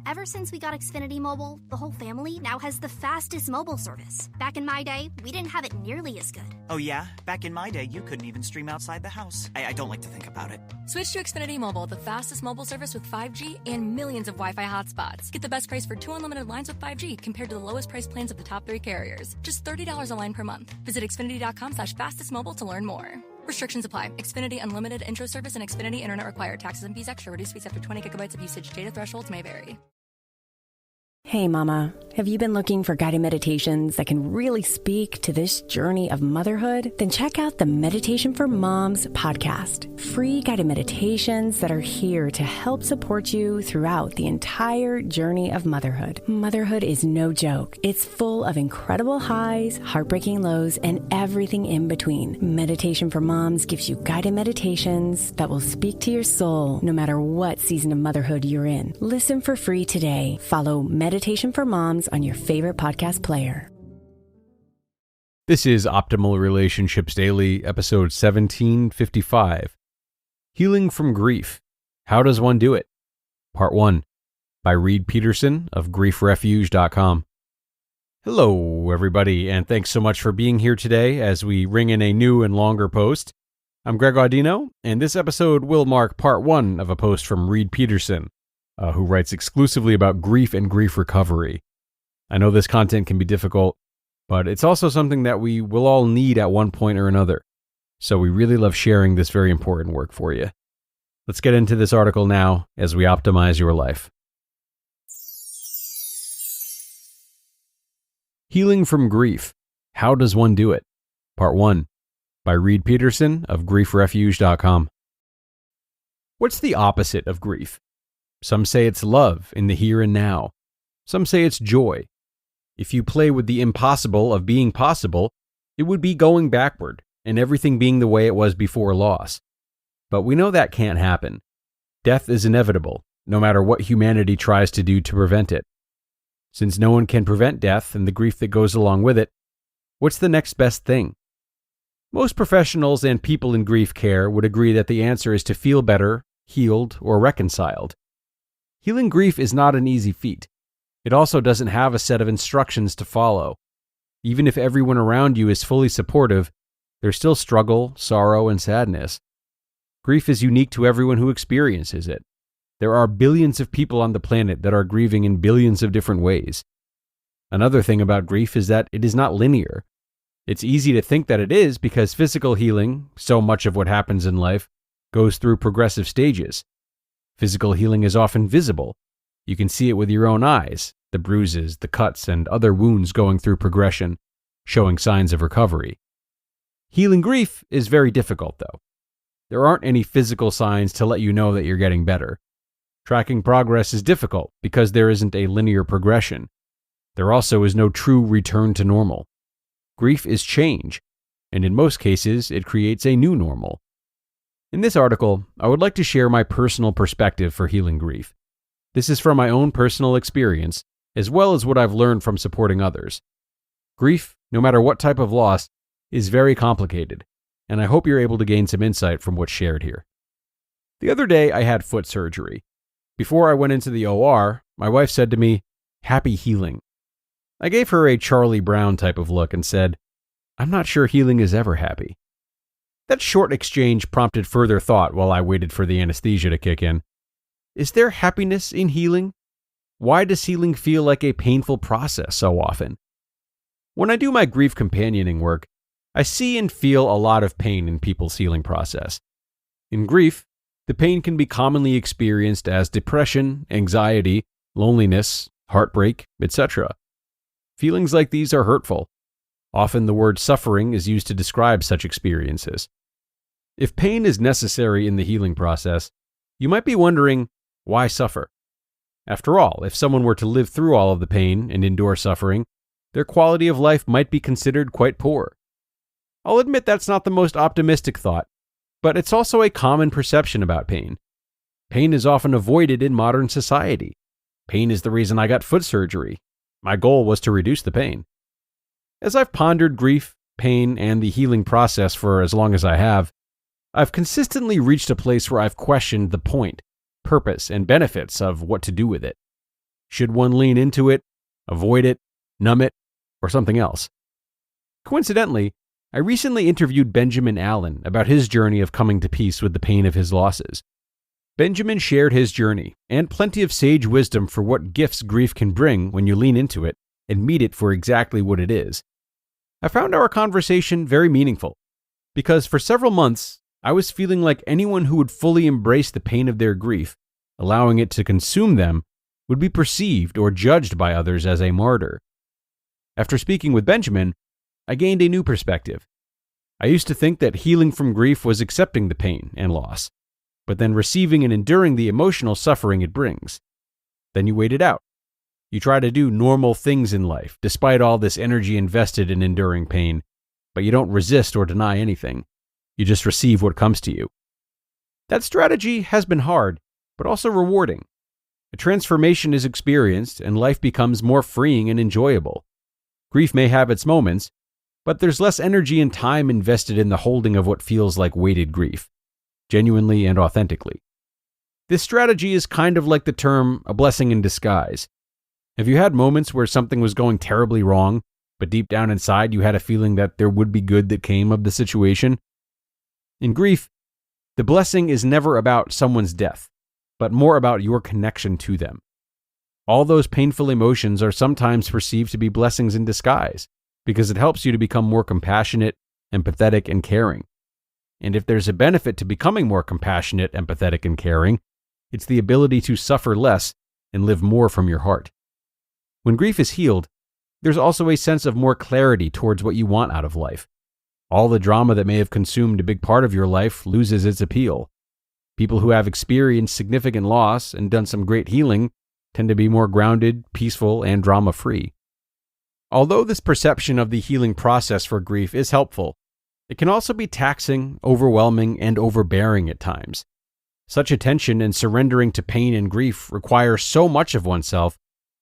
Ever since we got Xfinity Mobile, the whole family now has the fastest mobile service. Back in my day, we didn't have it nearly as good. Oh yeah? Back in my day, you couldn't even stream outside the house. I don't like to think about it. Switch to Xfinity Mobile, the fastest mobile service with 5G and millions of Wi-Fi hotspots. Get the best price for 2 unlimited lines with 5G compared to the lowest price plans of the top 3 carriers. Just $30 a line per month. Visit Xfinity.com/fastestmobile to learn more. Restrictions apply. Xfinity Unlimited intro service and Xfinity Internet required. Taxes and fees extra. Reduced speeds after 20 gigabytes of usage. Data thresholds may vary. Hey mama, have you been looking for guided meditations that can really speak to this journey of motherhood? Then check out the Meditation for Moms podcast. Free guided meditations that are here to help support you throughout the entire journey of motherhood. Motherhood is no joke. It's full of incredible highs, heartbreaking lows, and everything in between. Meditation for Moms gives you guided meditations that will speak to your soul no matter what season of motherhood you're in. Listen for free today. Follow Meditation for Moms on your favorite podcast player. This is Optimal Relationships Daily, episode 1755. Healing from Grief. How does one do it? Part 1, by Reid Peterson of griefrefuge.com. Hello, everybody, and thanks so much for being here today as we ring in a new and longer post. I'm Greg Audino, and this episode will mark part 1 of a post from Reid Peterson, who writes exclusively about grief and grief recovery. I know this content can be difficult, but it's also something that we will all need at one point or another. So we really love sharing this very important work for you. Let's get into this article now as we optimize your life. Healing from Grief. How does one do it? Part 1, by Reid Peterson of griefrefuge.com. What's the opposite of grief? Some say it's love in the here and now. Some say it's joy. If you play with the impossible of being possible, it would be going backward and everything being the way it was before loss. But we know that can't happen. Death is inevitable, no matter what humanity tries to do to prevent it. Since no one can prevent death and the grief that goes along with it, what's the next best thing? Most professionals and people in grief care would agree that the answer is to feel better, healed, or reconciled. Healing grief is not an easy feat. It also doesn't have a set of instructions to follow. Even if everyone around you is fully supportive, there's still struggle, sorrow, and sadness. Grief is unique to everyone who experiences it. There are billions of people on the planet that are grieving in billions of different ways. Another thing about grief is that it is not linear. It's easy to think that it is because physical healing, so much of what happens in life, goes through progressive stages. Physical healing is often visible. You can see it with your own eyes, the bruises, the cuts, and other wounds going through progression, showing signs of recovery. Healing grief is very difficult, though. There aren't any physical signs to let you know that you're getting better. Tracking progress is difficult because there isn't a linear progression. There also is no true return to normal. Grief is change, and in most cases, it creates a new normal. In this article, I would like to share my personal perspective for healing grief. This is from my own personal experience, as well as what I've learned from supporting others. Grief, no matter what type of loss, is very complicated, and I hope you're able to gain some insight from what's shared here. The other day, I had foot surgery. Before I went into the OR, my wife said to me, "Happy healing." I gave her a Charlie Brown type of look and said, "I'm not sure healing is ever happy." That short exchange prompted further thought while I waited for the anesthesia to kick in. Is there happiness in healing? Why does healing feel like a painful process so often? When I do my grief companioning work, I see and feel a lot of pain in people's healing process. In grief, the pain can be commonly experienced as depression, anxiety, loneliness, heartbreak, etc. Feelings like these are hurtful. Often the word suffering is used to describe such experiences. If pain is necessary in the healing process, you might be wondering, why suffer? After all, if someone were to live through all of the pain and endure suffering, their quality of life might be considered quite poor. I'll admit that's not the most optimistic thought, but it's also a common perception about pain. Pain is often avoided in modern society. Pain is the reason I got foot surgery. My goal was to reduce the pain. As I've pondered grief, pain, and the healing process for as long as I have, I've consistently reached a place where I've questioned the point, purpose, and benefits of what to do with it. Should one lean into it, avoid it, numb it, or something else? Coincidentally, I recently interviewed Benjamin Allen about his journey of coming to peace with the pain of his losses. Benjamin shared his journey and plenty of sage wisdom for what gifts grief can bring when you lean into it and meet it for exactly what it is. I found our conversation very meaningful because for several months, I was feeling like anyone who would fully embrace the pain of their grief, allowing it to consume them, would be perceived or judged by others as a martyr. After speaking with Benjamin, I gained a new perspective. I used to think that healing from grief was accepting the pain and loss, but then receiving and enduring the emotional suffering it brings. Then you wait it out. You try to do normal things in life, despite all this energy invested in enduring pain, but you don't resist or deny anything. You just receive what comes to you. That strategy has been hard, but also rewarding. A transformation is experienced, and life becomes more freeing and enjoyable. Grief may have its moments, but there's less energy and time invested in the holding of what feels like weighted grief, genuinely and authentically. This strategy is kind of like the term a blessing in disguise. Have you had moments where something was going terribly wrong, but deep down inside you had a feeling that there would be good that came of the situation? In grief, the blessing is never about someone's death, but more about your connection to them. All those painful emotions are sometimes perceived to be blessings in disguise because it helps you to become more compassionate, empathetic, and caring. And if there's a benefit to becoming more compassionate, empathetic, and caring, it's the ability to suffer less and live more from your heart. When grief is healed, there's also a sense of more clarity towards what you want out of life. All the drama that may have consumed a big part of your life loses its appeal. People who have experienced significant loss and done some great healing tend to be more grounded, peaceful, and drama-free. Although this perception of the healing process for grief is helpful, it can also be taxing, overwhelming, and overbearing at times. Such attention and surrendering to pain and grief require so much of oneself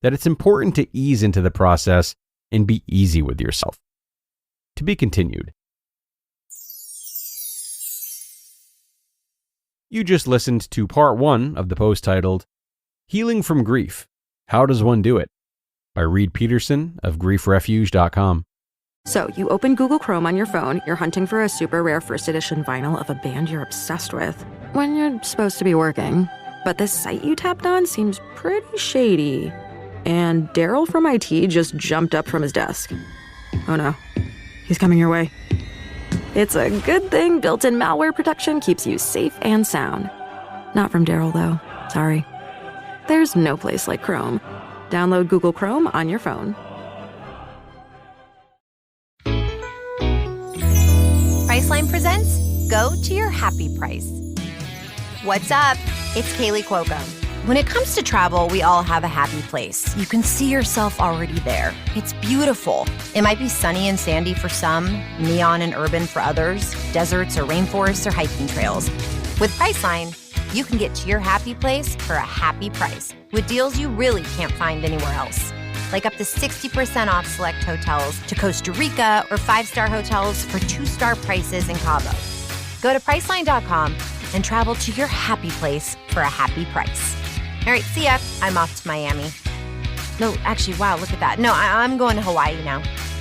that it's important to ease into the process and be easy with yourself. To be continued. You just listened to part 1 of the post titled, Healing from Grief, How Does One Do It? By Reid Peterson of griefrefuge.com. So, you open Google Chrome on your phone, you're hunting for a super rare first edition vinyl of a band you're obsessed with, when you're supposed to be working. But this site you tapped on seems pretty shady. And Daryl from IT just jumped up from his desk. Oh no, he's coming your way. It's a good thing built-in malware protection keeps you safe and sound. Not from Daryl, though. Sorry. There's no place like Chrome. Download Google Chrome on your phone. Priceline presents Go to Your Happy Price. What's up? It's Kaylee Cuoco. When it comes to travel, we all have a happy place. You can see yourself already there. It's beautiful. It might be sunny and sandy for some, neon and urban for others, deserts or rainforests or hiking trails. With Priceline, you can get to your happy place for a happy price with deals you really can't find anywhere else. Like up to 60% off select hotels to Costa Rica or 5-star hotels for 2-star prices in Cabo. Go to Priceline.com and travel to your happy place for a happy price. All right, see ya. I'm off to Miami. No, actually, wow, look at that. No, I'm going to Hawaii now.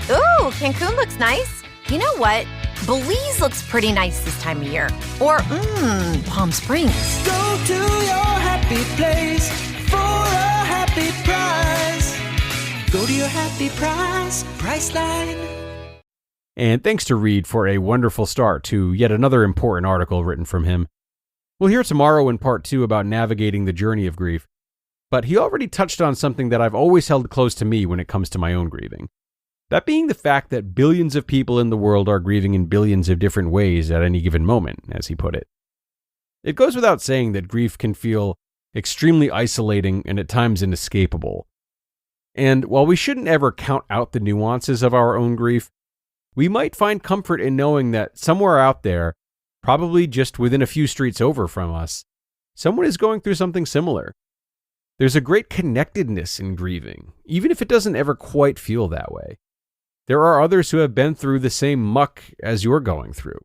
Ooh, Cancun looks nice. You know what? Belize looks pretty nice this time of year. Or, Palm Springs. Go to your happy place for a happy price. Go to your happy price, Priceline. And thanks to Reid for a wonderful start to yet another important article written from him. We'll hear tomorrow in part 2 about navigating the journey of grief, but he already touched on something that I've always held close to me when it comes to my own grieving. That being the fact that billions of people in the world are grieving in billions of different ways at any given moment, as he put it. It goes without saying that grief can feel extremely isolating and at times inescapable. And while we shouldn't ever count out the nuances of our own grief, we might find comfort in knowing that somewhere out there, probably just within a few streets over from us, someone is going through something similar. There's a great connectedness in grieving, even if it doesn't ever quite feel that way. There are others who have been through the same muck as you're going through,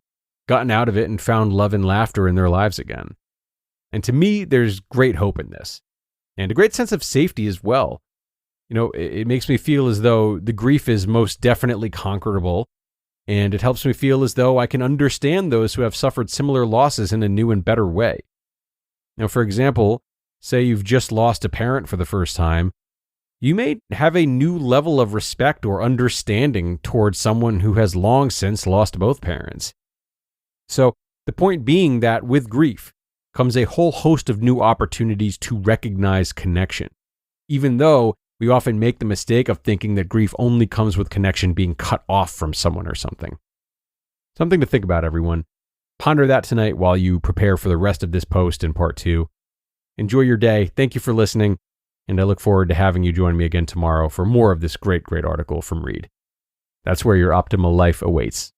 gotten out of it and found love and laughter in their lives again. And to me, there's great hope in this. and a great sense of safety as well. It makes me feel as though the grief is most definitely conquerable, and it helps me feel as though I can understand those who have suffered similar losses in a new and better way. For example, say you've just lost a parent for the first time, you may have a new level of respect or understanding towards someone who has long since lost both parents. So, the point being that with grief comes a whole host of new opportunities to recognize connection, even though we often make the mistake of thinking that grief only comes with connection being cut off from someone or something. Something to think about, everyone. Ponder that tonight while you prepare for the rest of this post in part 2. Enjoy your day. Thank you for listening, and I look forward to having you join me again tomorrow for more of this great article from Reid. That's where your optimal life awaits.